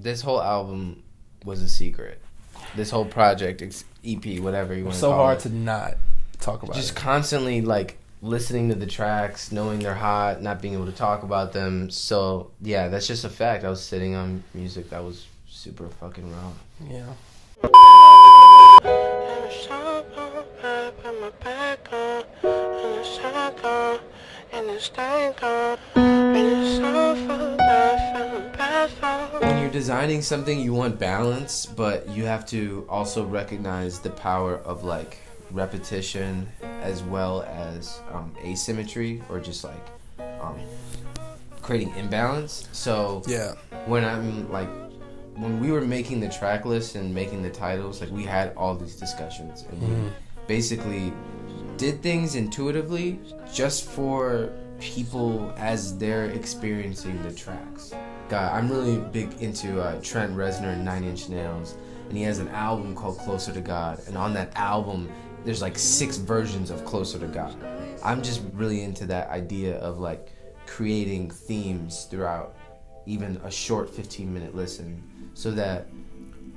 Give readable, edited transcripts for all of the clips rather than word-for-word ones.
this whole album was a secret. This whole project, EP, whatever you want to call it. So hard to not talk about it. Just constantly, like, listening to the tracks, knowing they're hot, not being able to talk about them. So, yeah, that's just a fact. I was sitting on music that was super fucking raw. Yeah. When you're designing something, you want balance, but you have to also recognize the power of, like, repetition as well as asymmetry, or just like creating imbalance. So yeah, when we were making the track list and making the titles, like, we had all these discussions, and we basically did things intuitively just for people as they're experiencing the tracks. God, I'm really big into Trent Reznor and 9 Inch Nails, and he has an album called Closer to God, and on that album there's like 6 versions of Closer to God. I'm just really into that idea of, like, creating themes throughout even a short 15-minute listen, so that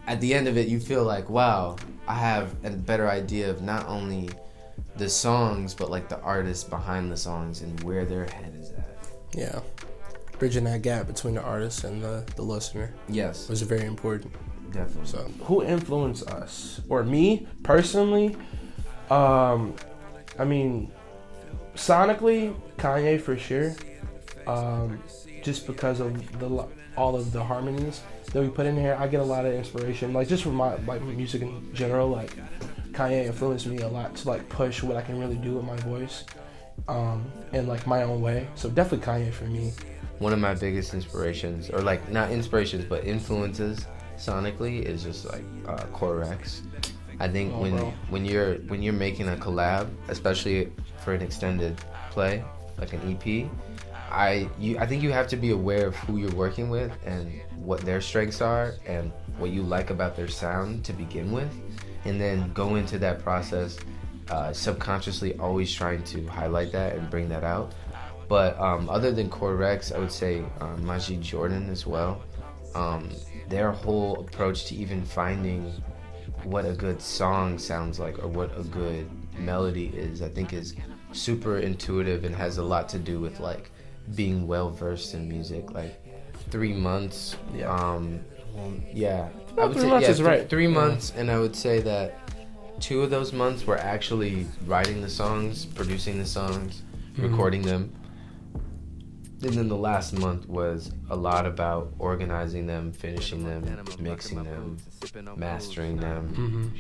at the end of it you feel like, wow, I have a better idea of not only the songs but, like, the artists behind the songs and where their head is at. Yeah. Bridging that gap between the artist and the listener. Yes. Was very important. Definitely. So, who influenced us? Or me, personally? I mean, sonically, Kanye for sure. Just because of all of the harmonies that we put in here, I get a lot of inspiration. Like, just from my, like, music in general, like, Kanye influenced me a lot to, like, push what I can really do with my voice, in, like, my own way. So definitely Kanye for me. One of my biggest inspirations, or, like, not inspirations but influences sonically, is just, like, Correx. I think when you're making a collab, especially for an extended play, like an EP, I think you have to be aware of who you're working with and what their strengths are and what you like about their sound to begin with, and then go into that process subconsciously always trying to highlight that and bring that out. But other than Correx, I would say Majid Jordan as well. Their whole approach to even finding what a good song sounds like or what a good melody is, I think is super intuitive and has a lot to do with, like, being well versed in music. Like 3 months. Yeah. I would say months is right. 3 months, and I would say that 2 of those months were actually writing the songs, producing the songs, recording them. And then the last month was a lot about organizing them, finishing them, mixing them, mastering them,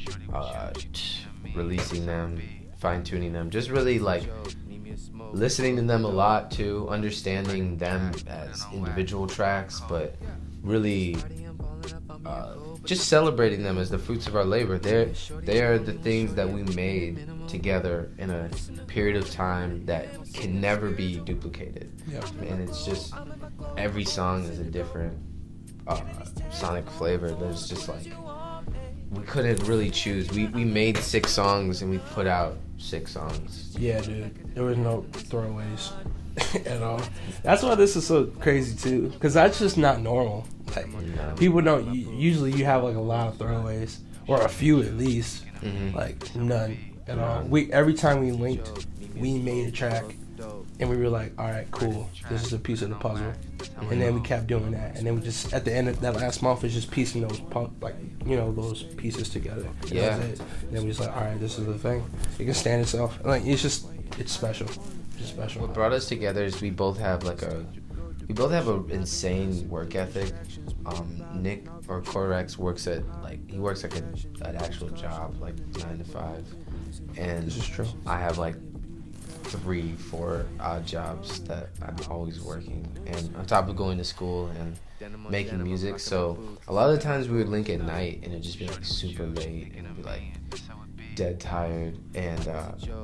releasing them, fine-tuning them. Just really, like, listening to them a lot too, understanding them as individual tracks, but really just celebrating them as the fruits of our labor. They are the things that we made together in a period of time that can never be duplicated. Yeah. And it's just, every song is a different sonic flavor. There's just, like, we couldn't really choose. We made 6 songs and we put out 6 songs. Yeah, dude. There was no throwaways at all. That's why this is so crazy too, because that's just not normal. Like, people don't. Usually, you have, like, a lot of throwaways, or a few at least. Like, none at all. Every time we linked, we made a track, and we were like, all right, cool. This is a piece of the puzzle, and then we kept doing that, and then we just, at the end of that last month, was just piecing those those pieces together. Yeah. That was it. And then we was like, all right, this is the thing. It can stand itself. Like, it's special. It's just special. What brought us together is we both have an insane work ethic. Nick, or Correx, works at, like, an actual job, like 9 to 5, and This is true. I have, like, 3-4 odd jobs that I'm always working, and on top of going to school and making music. So a lot of the times we would link at night, and it'd just be, like, super late, and it'd be, like, dead tired. And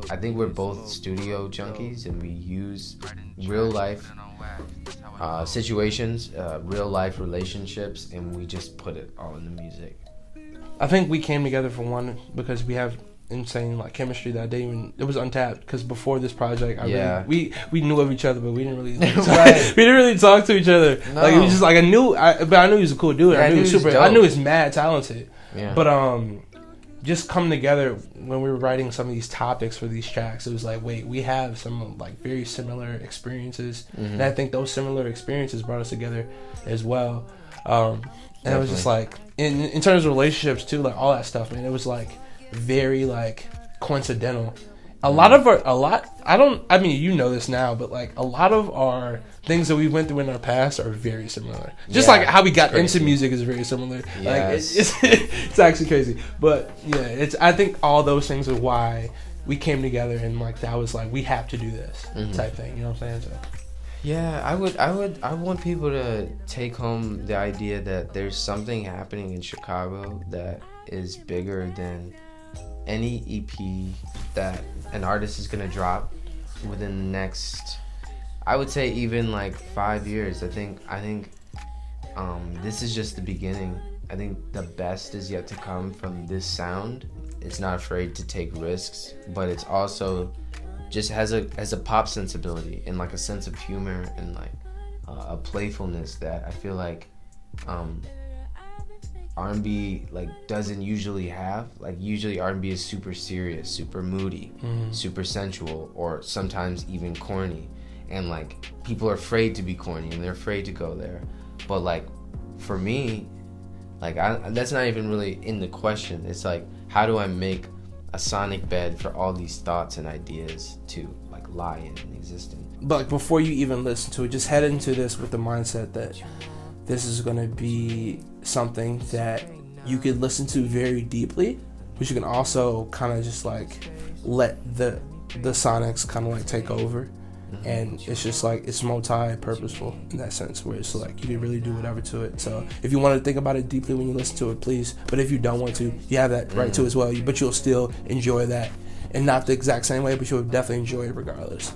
I think we're both studio junkies, and we use real life situations, real life relationships, and we just put it all in the music. I think we came together for one because we have insane like chemistry that day. It was untapped because before this project, we knew of each other, but we didn't really right. we didn't really talk to each other. No. Like it was just like I knew he was a cool dude. Yeah, I knew he was super. dope. I knew he was mad talented. Yeah. But just coming together when we were writing some of these topics for these tracks, it was like, wait, we have some like very similar experiences, and I think those similar experiences brought us together as well. And it was just like in terms of relationships too, like all that stuff, man. It was like very like coincidental. I mean, you know this now, but like a lot of our things that we went through in our past are very similar. Just like how we got into music is very similar. Yes. Like it's actually crazy. But yeah, I think all those things are why we came together and like that was like we have to do this type thing. You know what I'm saying? So. Yeah, I want people to take home the idea that there's something happening in Chicago that is bigger than any EP that an artist is gonna drop within the next, I would say even like 5 years. I think this is just the beginning. I think the best is yet to come from this sound. It's not afraid to take risks, but it's also just has a pop sensibility and like a sense of humor and like a playfulness that I feel like R&B like doesn't usually have. Like usually R&B is super serious, super moody, super sensual, or sometimes even corny. And like people are afraid to be corny and they're afraid to go there. But like for me, like that's not even really in the question. It's like, how do I make a sonic bed for all these thoughts and ideas to like lie in and exist in? But like before you even listen to it, just head into this with the mindset that this is going to be something that you could listen to very deeply, but you can also kind of just like let the sonics kind of like take over. And it's just like it's multi-purposeful in that sense, where it's like you can really do whatever to it. So if you want to think about it deeply when you listen to it, please. But if you don't want to, you have that right to as well. But you'll still enjoy that, and not the exact same way, but you'll definitely enjoy it regardless.